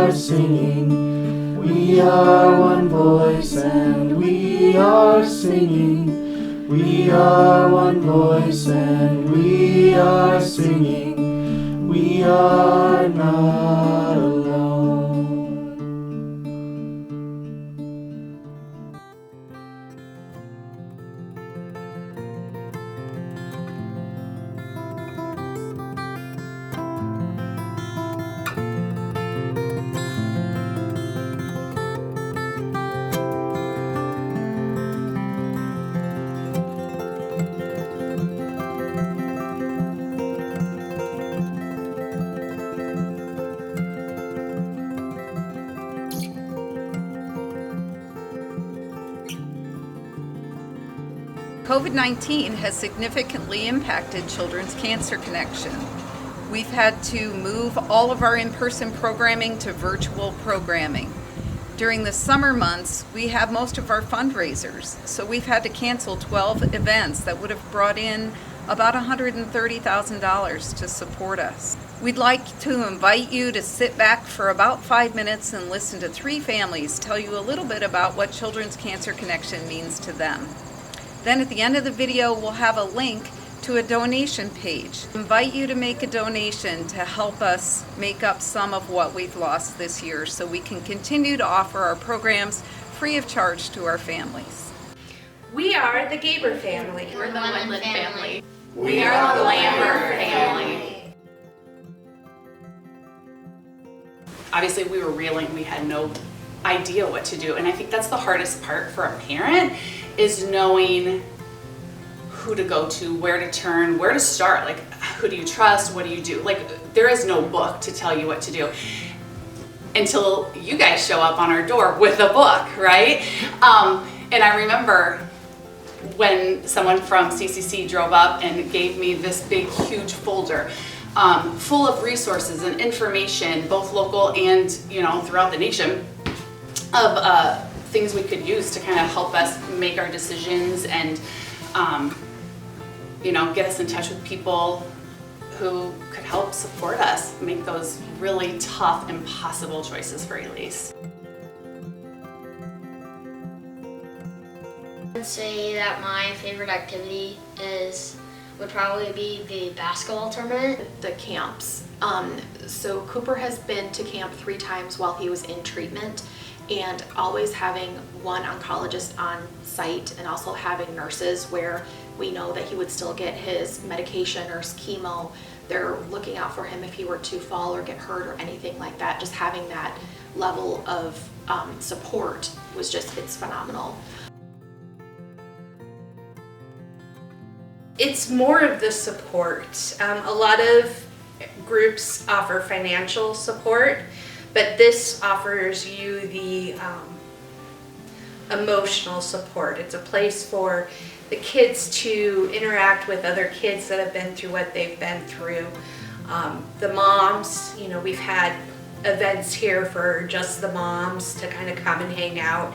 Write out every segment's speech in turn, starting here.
are singing. We are one voice and we are singing. We are one voice and we are singing. We are not alone. COVID-19 has significantly impacted Children's Cancer Connection. We've had to move all of our in-person programming to virtual programming. During the summer months, we have most of our fundraisers, so we've had to cancel 12 events that would have brought in about $130,000 to support us. We'd like to invite you to sit back for about 5 minutes and listen to 3 families tell you a little bit about what Children's Cancer Connection means to them. Then at the end of the video, we'll have a link to a donation page. I invite you to make a donation to help us make up some of what we've lost this year so we can continue to offer our programs free of charge to our families. We are the Gaber family. We're the Wendland family. We are the Lambert family. Obviously, we were reeling. We had no idea what to do. And I think that's the hardest part for a parent, is knowing who to go to, where to turn, where to start. Like, who do you trust? What do you do? Like, there is no book to tell you what to do until you guys show up on our door with a book, right? And I remember when someone from CCC drove up and gave me this big, huge folder full of resources and information, both local and, throughout the nation, of things we could use to kind of help us make our decisions and, get us in touch with people who could help support us make those really tough, impossible choices for Elise. I'd say that my favorite activity would probably be the basketball tournament. The camps. So Cooper has been to camp 3 times while he was in treatment, and always having one oncologist on site and also having nurses where we know that he would still get his medication or his chemo. They're looking out for him if he were to fall or get hurt or anything like that. Just having that level of support was it's phenomenal. It's more of the support. A lot of groups offer financial support, but this offers you the emotional support. It's a place for the kids to interact with other kids that have been through what they've been through. The moms, we've had events here for just the moms to kind of come and hang out.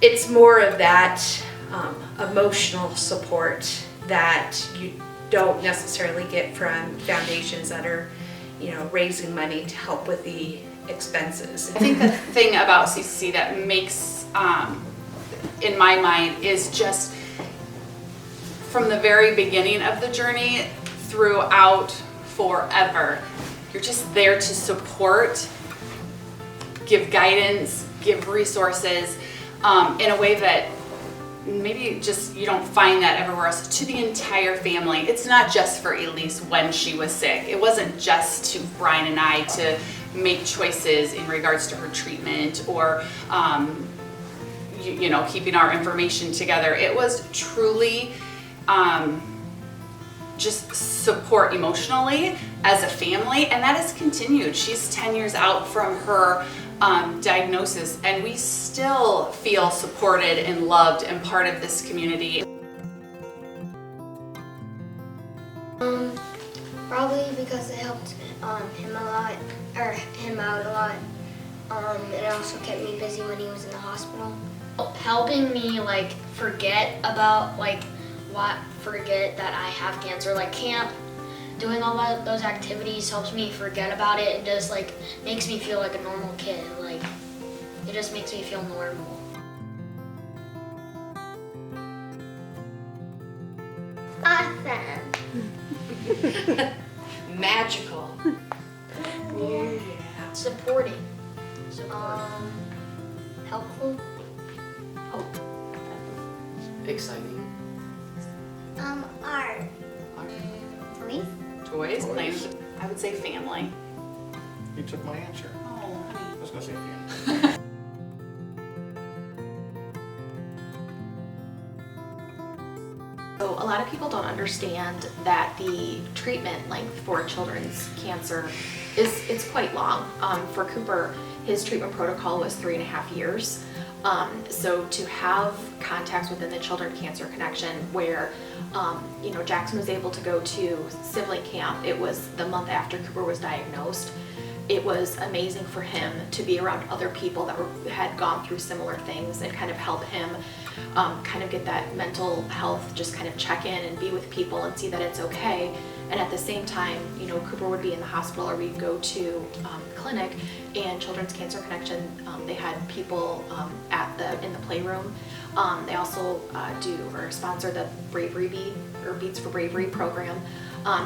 It's more of that emotional support that you don't necessarily get from foundations that are, raising money to help with the expenses. I think the thing about CCC that makes, in my mind, is just from the very beginning of the journey throughout forever, you're just there to support, give guidance, give resources, in a way that maybe just you don't find that everywhere else, to the entire family. It's not just for Elise when she was sick. It wasn't just to Brian and I to make choices in regards to her treatment or keeping our information together. It was truly just support emotionally as a family, and that has continued. She's 10 years out from her diagnosis, and we still feel supported and loved and part of this community. Probably because it helped him out a lot. It also kept me busy when he was in the hospital. Helping me forget that I have cancer. Camp doing all those activities helps me forget about it and just like makes me feel like a normal kid. Like it just makes me feel normal. Awesome. Magical. Yeah. Supporting. Helpful. Hope. Exciting. Art. Toys. Toys, playing with, I would say family. You took my answer. Oh, I honey. was gonna say family. So a lot of people don't understand that the treatment length for children's cancer it's quite long. For Cooper, his treatment protocol was 3.5 years. So to have contacts within the Children Cancer Connection where, Jackson was able to go to sibling camp, it was the month after Cooper was diagnosed. It was amazing for him to be around other people that had gone through similar things and kind of help him kind of get that mental health, just kind of check in and be with people and see that it's okay. And at the same time, Cooper would be in the hospital or we'd go to clinic, and Children's Cancer Connection, they had people in the playroom. They also do or sponsor the Bravery Bee or Beats for Bravery program.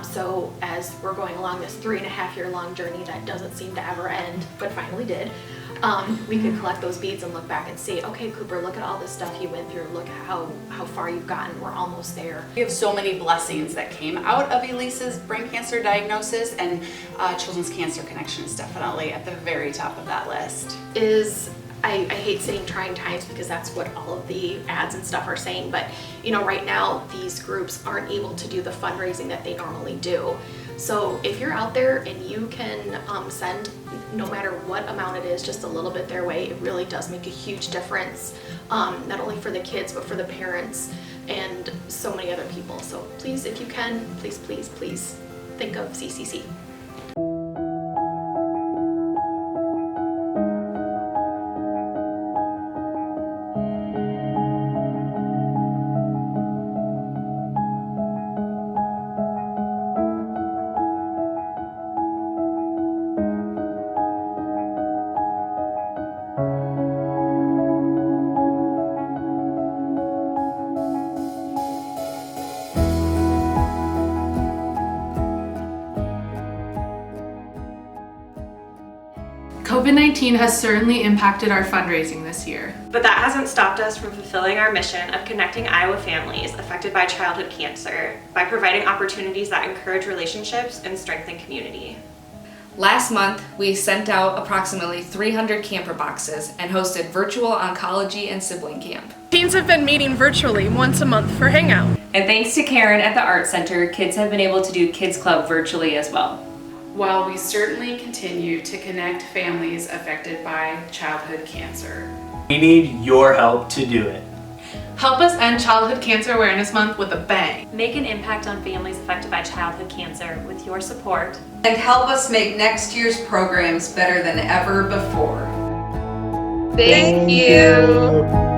So as we're going along this 3.5-year long journey that doesn't seem to ever end, but finally did, we could collect those beads and look back and see, okay, Cooper, look at all this stuff you went through. Look at how far you've gotten. We're almost there. We have so many blessings that came out of Elise's brain cancer diagnosis, and Children's Cancer Connection is definitely at the very top of that list. I hate saying trying times because that's what all of the ads and stuff are saying, but right now these groups aren't able to do the fundraising that they normally do. So if you're out there and you can send no matter what amount it is, just a little bit their way, it really does make a huge difference, not only for the kids but for the parents and so many other people. So please, if you can, please think of CCC. COVID-19 has certainly impacted our fundraising this year. But that hasn't stopped us from fulfilling our mission of connecting Iowa families affected by childhood cancer by providing opportunities that encourage relationships and strengthen community. Last month, we sent out approximately 300 camper boxes and hosted virtual oncology and sibling camp. Teens have been meeting virtually once a month for Hangout. And thanks to Karen at the Art Center, kids have been able to do Kids Club virtually as well. While we certainly continue to connect families affected by childhood cancer, we need your help to do it. Help us end Childhood Cancer Awareness Month with a bang. Make an impact on families affected by childhood cancer with your support. And help us make next year's programs better than ever before. Thank you.